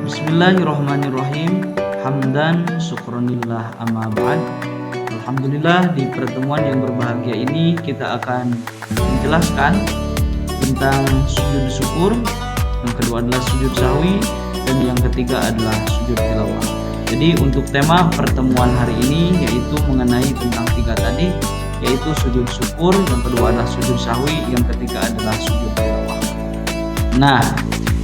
Bismillahirrahmanirrahim. Hamdan syukronillah amma ba'd. Alhamdulillah, di pertemuan yang berbahagia ini kita akan menjelaskan tentang sujud syukur. Yang kedua adalah sujud sahwi, dan yang ketiga adalah sujud tilawah. Jadi untuk tema pertemuan hari ini yaitu mengenai tentang tiga tadi, yaitu sujud syukur, yang kedua adalah sujud sahwi, yang ketiga adalah sujud tilawah. Nah,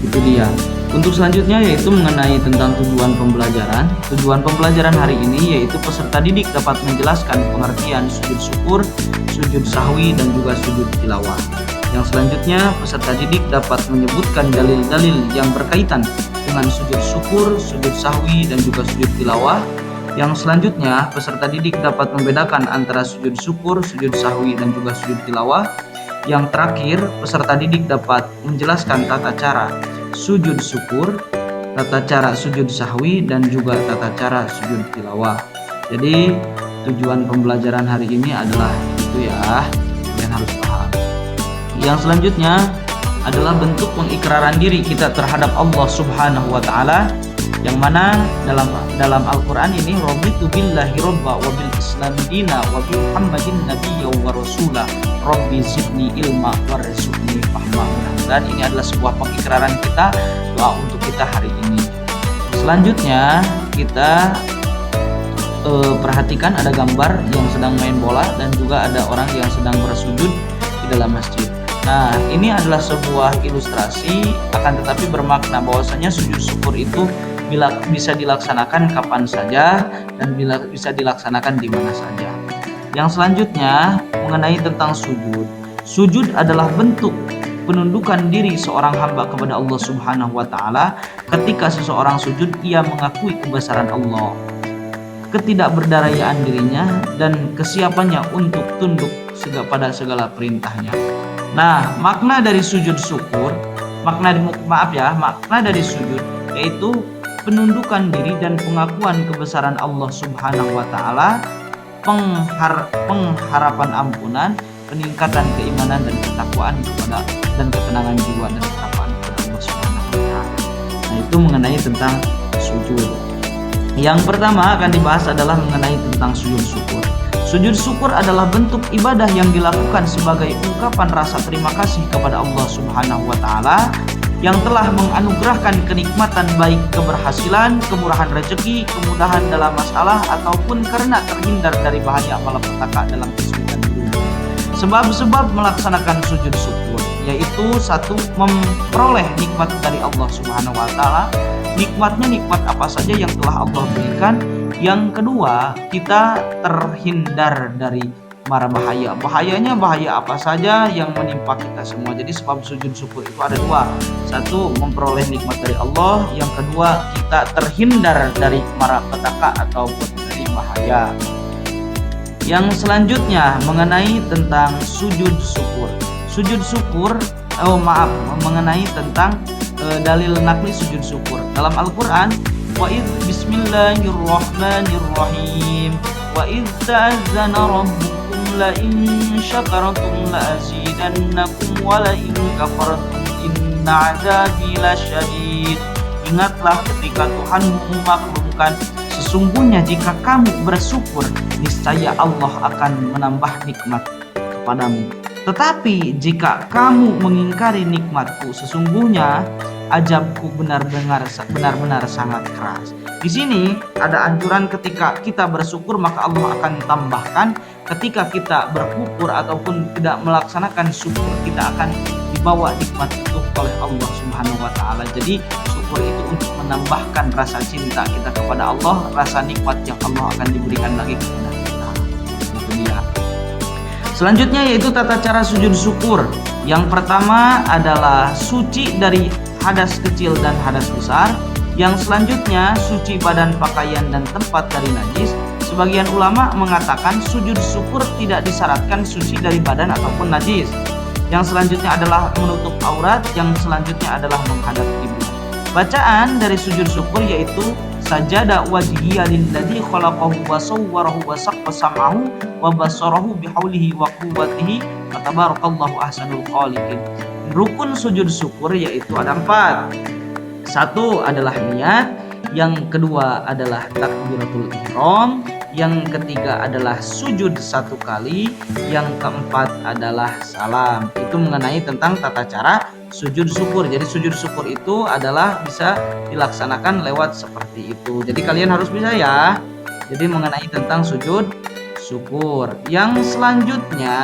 itu dia. Untuk selanjutnya yaitu mengenai tentang tujuan pembelajaran. Tujuan pembelajaran hari ini yaitu peserta didik dapat menjelaskan pengertian sujud syukur, sujud sahwi, dan juga sujud tilawah. Yang selanjutnya peserta didik dapat menyebutkan dalil-dalil yang berkaitan dengan sujud syukur, sujud sahwi, dan juga sujud tilawah. Yang selanjutnya peserta didik dapat membedakan antara sujud syukur, sujud sahwi, dan juga sujud tilawah. Yang terakhir peserta didik dapat menjelaskan tata cara sujud syukur, tata cara sujud sahwi, dan juga tata cara sujud tilawah. Jadi tujuan pembelajaran hari ini adalah itu ya, kalian harus paham. Yang selanjutnya adalah bentuk pengikraran diri kita terhadap Allah Subhanahu wa taala, yang mana dalam Al-Qur'an ini raditu billahi robba wa bil islam dina wa bi Muhammadin nabiyya wa rasula rabbi zidni ilma warzuqni fahma. Dan ini adalah sebuah pengikraran kita, doa untuk kita hari ini. Selanjutnya kita perhatikan ada gambar yang sedang main bola dan juga ada orang yang sedang bersujud di dalam masjid. Nah, ini adalah sebuah ilustrasi, akan tetapi bermakna bahwasanya sujud syukur itu bisa dilaksanakan kapan saja dan bisa dilaksanakan di mana saja. Yang selanjutnya mengenai tentang sujud. Sujud adalah bentuk penundukan diri seorang hamba kepada Allah Subhanahu wa taala. Ketika seseorang sujud, ia mengakui kebesaran Allah, ketidakberdayaan dirinya, dan kesiapannya untuk tunduk pada segala perintahnya. Nah, makna dari sujud syukur, makna dari sujud yaitu penundukan diri dan pengakuan kebesaran Allah Subhanahu wa taala, pengharapan ampunan, peningkatan keimanan dan ketakwaan kepada dan ketenangan jiwa dan ketakwaan kepada Allah Subhanahu wa taala. Nah, itu mengenai tentang sujud. Yang pertama akan dibahas adalah mengenai tentang sujud syukur. Sujud syukur adalah bentuk ibadah yang dilakukan sebagai ungkapan rasa terima kasih kepada Allah Subhanahu wa taala yang telah menganugerahkan kenikmatan baik keberhasilan, kemurahan rezeki, kemudahan dalam masalah, ataupun karena terhindar dari bahaya malapetaka dalam kesulitan dunia. Sebab-sebab melaksanakan sujud syukur yaitu satu, memperoleh nikmat dari Allah Subhanahu wa taala. Nikmatnya nikmat apa saja yang telah Allah berikan. Yang kedua, kita terhindar dari mara bahaya. Bahayanya bahaya apa saja yang menimpa kita semua. Jadi sebab sujud syukur itu ada dua. Satu, memperoleh nikmat dari Allah. Yang kedua, kita terhindar dari mara petaka ataupun dari bahaya. Yang selanjutnya mengenai tentang sujud syukur. Sujud syukur, mengenai tentang dalil nakli sujud syukur. Dalam Al-Qur'an, wa idz bismillahirrahmanirrahim wa idz ta'azzana rabbukum la in syakartum la azidannakum wa la in kafartum inna 'adzabi lasyadid. Ingatlah ketika Tuhanmu memaklumkan, sesungguhnya jika kamu bersyukur, niscaya Allah akan menambah nikmat kepadamu. Tetapi jika kamu mengingkari nikmatku, sesungguhnya azabku benar-benar sangat keras. Di sini ada anjuran ketika kita bersyukur maka Allah akan tambahkan. Ketika kita berkufur ataupun tidak melaksanakan syukur, kita akan dibawa nikmat itu oleh Allah Subhanahu wa taala. Jadi syukur itu untuk menambahkan rasa cinta kita kepada Allah, rasa nikmat yang Allah akan diberikan lagi kepada kita. Itu dia. Selanjutnya yaitu tata cara sujud syukur. Yang pertama adalah suci dari hadas kecil dan hadas besar. Yang selanjutnya suci badan, pakaian, dan tempat dari najis. Sebagian ulama mengatakan sujud syukur tidak disyaratkan suci dari badan ataupun najis. Yang selanjutnya adalah menutup aurat. Yang selanjutnya adalah menghadap kiblat. Bacaan dari sujud syukur yaitu sajada wajhiya lilladzi khalaqahu wa sawwarahu wa saqqa sam'ahu wa basarahu bihaulihi wa quwwatihi wa tabarakallahu ahsanul khaliqin. Rukun sujud syukur yaitu ada 4. Satu adalah niat, yang kedua adalah takbiratul ihram, yang ketiga adalah sujud 1 kali, yang keempat adalah salam. Itu mengenai tentang tata cara sujud syukur. Jadi sujud syukur itu adalah bisa dilaksanakan lewat seperti itu. Jadi kalian harus bisa ya. Jadi mengenai tentang sujud syukur. Yang selanjutnya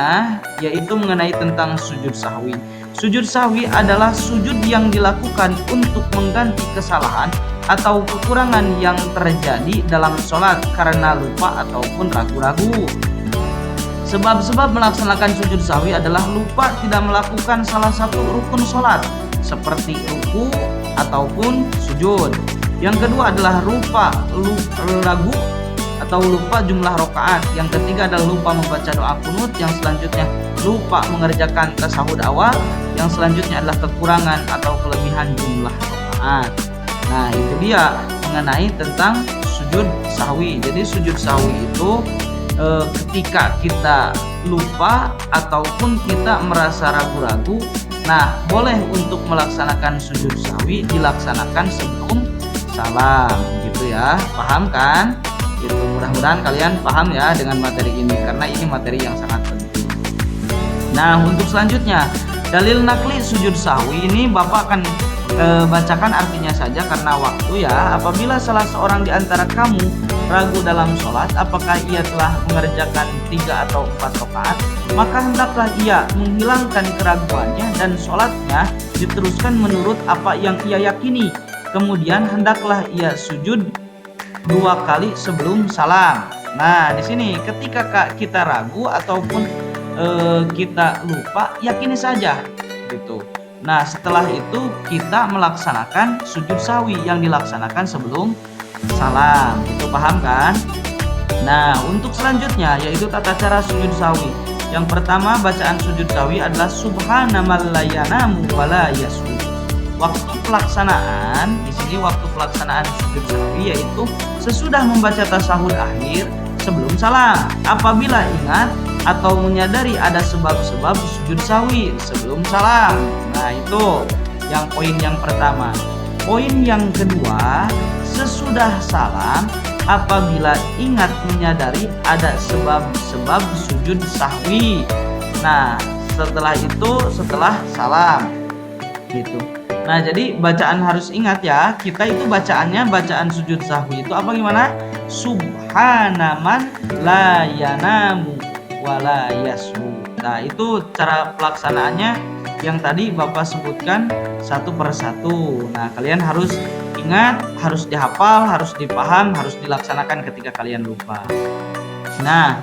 yaitu mengenai tentang sujud sahwi. Sujud sahwi adalah sujud yang dilakukan untuk mengganti kesalahan atau kekurangan yang terjadi dalam sholat karena lupa ataupun ragu-ragu. Sebab-sebab melaksanakan sujud sahwi adalah lupa tidak melakukan salah satu rukun sholat seperti ruku ataupun sujud. Yang kedua adalah ragu atau lupa jumlah rakaat. Yang ketiga adalah lupa membaca doa kunut. Yang selanjutnya lupa mengerjakan tasyahud awal. Yang selanjutnya adalah kekurangan atau kelebihan jumlah rakaat. Nah, itu dia mengenai tentang sujud sahwi. Jadi sujud sahwi itu ketika kita lupa ataupun kita merasa ragu-ragu, nah boleh untuk melaksanakan sujud sahwi dilaksanakan sebelum salam gitu ya. Paham kan? Gitu. Mudah-mudahan kalian paham ya dengan materi ini karena ini materi yang sangat penting. Nah, untuk selanjutnya dalil nakli sujud sahwi ini Bapak akan bacakan artinya saja karena waktu ya. Apabila salah seorang di antara kamu ragu dalam sholat apakah ia telah mengerjakan 3 atau 4 rakaat, maka hendaklah ia menghilangkan keraguannya dan sholatnya diteruskan menurut apa yang ia yakini. Kemudian hendaklah ia sujud 2 kali sebelum salam. Nah, di sini ketika kita ragu ataupun kita lupa, yakini saja gitu. Nah, setelah itu kita melaksanakan sujud sahwi yang dilaksanakan sebelum salam. Itu paham kan? Nah, untuk selanjutnya yaitu tata cara sujud sahwi. Yang pertama, bacaan sujud sahwi adalah subhanamal la yanamu wa la yasjud. Waktu pelaksanaan, di sini waktu pelaksanaan sujud sahwi yaitu sesudah membaca tasyahud akhir sebelum salam. Apabila ingat atau menyadari ada sebab-sebab sujud sahwi sebelum salam. Nah, itu yang poin yang pertama. Poin yang kedua, sesudah salam apabila ingat menyadari ada sebab-sebab sujud sahwi. Nah, setelah itu setelah salam gitu. Nah, jadi bacaan harus ingat ya. Kita itu bacaannya bacaan sujud sahwi itu apa gimana? Subhanaman la yanamu wala yasmu. Nah, itu cara pelaksanaannya yang tadi Bapak sebutkan satu per satu. Nah, kalian harus ingat, harus dihafal, harus dipaham, harus dilaksanakan ketika kalian lupa. Nah,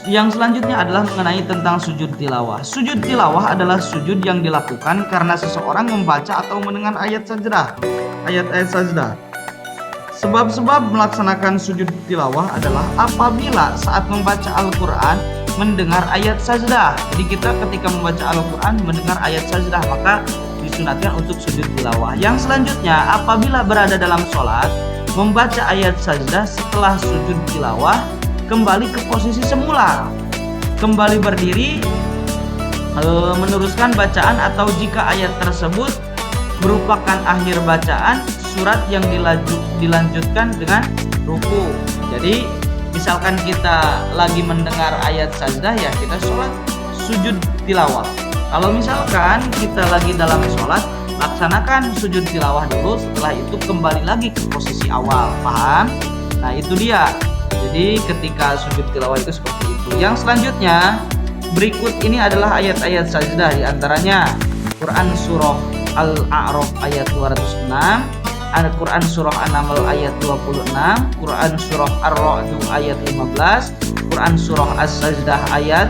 yang selanjutnya adalah mengenai tentang sujud tilawah. Sujud tilawah adalah sujud yang dilakukan karena seseorang membaca atau mendengar ayat sajdah. Ayat-ayat sajdah. Sebab-sebab melaksanakan sujud tilawah adalah apabila saat membaca Al-Quran mendengar ayat sajdah. Jadi kita ketika membaca Al-Quran mendengar ayat sajdah maka disunatkan untuk sujud tilawah. Yang selanjutnya apabila berada dalam sholat membaca ayat sajdah setelah sujud tilawah kembali ke posisi semula, kembali berdiri meneruskan bacaan atau jika ayat tersebut merupakan akhir bacaan surat yang dilanjutkan dengan ruku. Jadi misalkan kita lagi mendengar ayat sajdah ya kita sholat sujud tilawah. Kalau misalkan kita lagi dalam sholat laksanakan sujud tilawah dulu, setelah itu kembali lagi ke posisi awal. Paham? Nah, itu dia. Jadi ketika sujud tilawah itu seperti itu. Yang selanjutnya berikut ini adalah ayat-ayat sajdah, di antaranya Quran surah Al-A'raf ayat 206, Al-Quran surah An-Naml ayat 26, Quran surah Ar-Ra'd ayat 15, Quran surah As-Sajdah ayat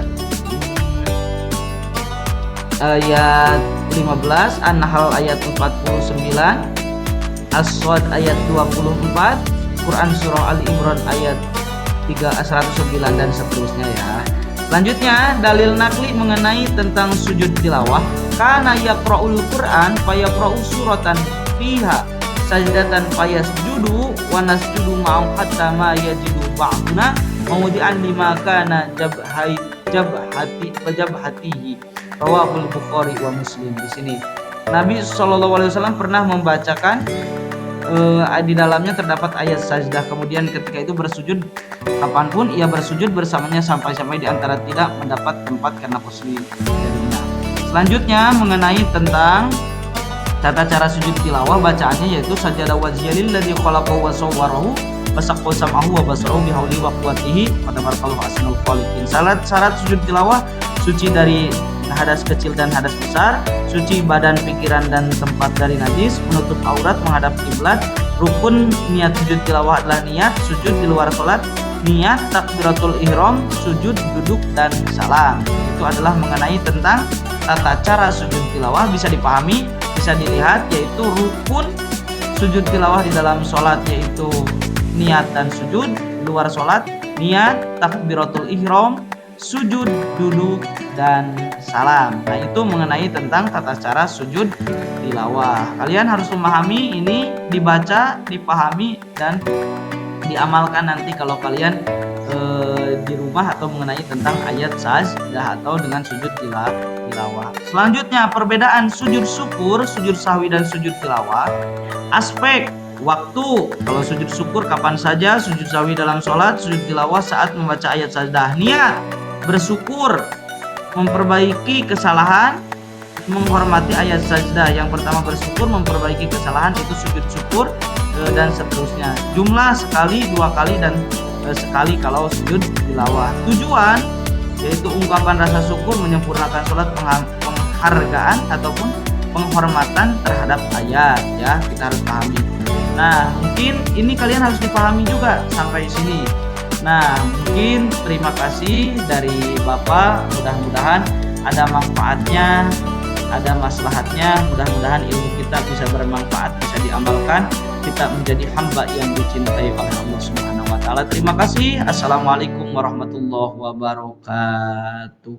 15, An-Nahl ayat 49, As-Sad ayat 24, Quran surah Al-Imran ayat 109 dan seterusnya ya. Selanjutnya dalil nakli mengenai tentang sujud tilawah. Kana yaqra'ul Qur'an fayaqra'u suratan fiha sajdatan fayasjudu wa nasjudu ma'ahu hatta ma yajidu ba'duna mawdi'an lima kana jabhatihi rawahul Bukhari wa Muslim. Di sini Nabi SAW pernah membacakan di dalamnya terdapat ayat sajdah. Kemudian ketika itu bersujud kapanpun ia bersujud bersamanya sampai-sampai di antara tidak mendapat tempat karena posisi jarinya. Selanjutnya mengenai tentang tata cara sujud tilawah, bacaannya yaitu sajada wajhilil ladzi khalaqahu wa sawwarahu wasaqqa sam'ahu wa basarahu bihauli wa quwwatihi wa tabarakallahu ahsanul khaliqin. Syarat sujud tilawah: suci dari hadas kecil dan hadas besar, suci badan, pikiran dan tempat dari najis, menutup aurat, menghadap kiblat. Rukun niat sujud tilawah adalah niat sujud di luar sholat, niat takbiratul ihram, sujud, duduk dan salam. Itu adalah mengenai tentang tata cara sujud tilawah. Bisa dipahami, bisa dilihat, yaitu rukun sujud tilawah di dalam sholat yaitu niat dan sujud, di luar sholat niat takbiratul ihram, sujud, duduk dan salam. Nah, itu mengenai tentang tata cara sujud tilawah. Kalian harus memahami ini, dibaca, dipahami dan diamalkan nanti kalau kalian di rumah atau mengenai tentang ayat sajdah atau dengan sujud tilawah. Selanjutnya perbedaan sujud syukur, sujud sahwi dan sujud tilawah. Aspek waktu, kalau sujud syukur kapan saja, sujud sahwi dalam sholat, sujud tilawah saat membaca ayat sajdah. Niat bersyukur, memperbaiki kesalahan, menghormati ayat sajdah. Yang pertama bersyukur, memperbaiki kesalahan, itu sujud syukur, dan seterusnya. Jumlah sekali, 2 kali dan sekali kalau sujud tilawah. Tujuan yaitu ungkapan rasa syukur, menyempurnakan sholat, penghargaan ataupun penghormatan terhadap ayat, ya kita harus pahami. Nah, mungkin ini kalian harus dipahami juga sampai sini. Nah, mungkin terima kasih dari Bapak, mudah-mudahan ada manfaatnya, ada maslahatnya, mudah-mudahan ilmu kita bisa bermanfaat, bisa diamalkan, kita menjadi hamba yang dicintai oleh Allah Subhanahu wa taala. Terima kasih. Assalamualaikum warahmatullahi wabarakatuh.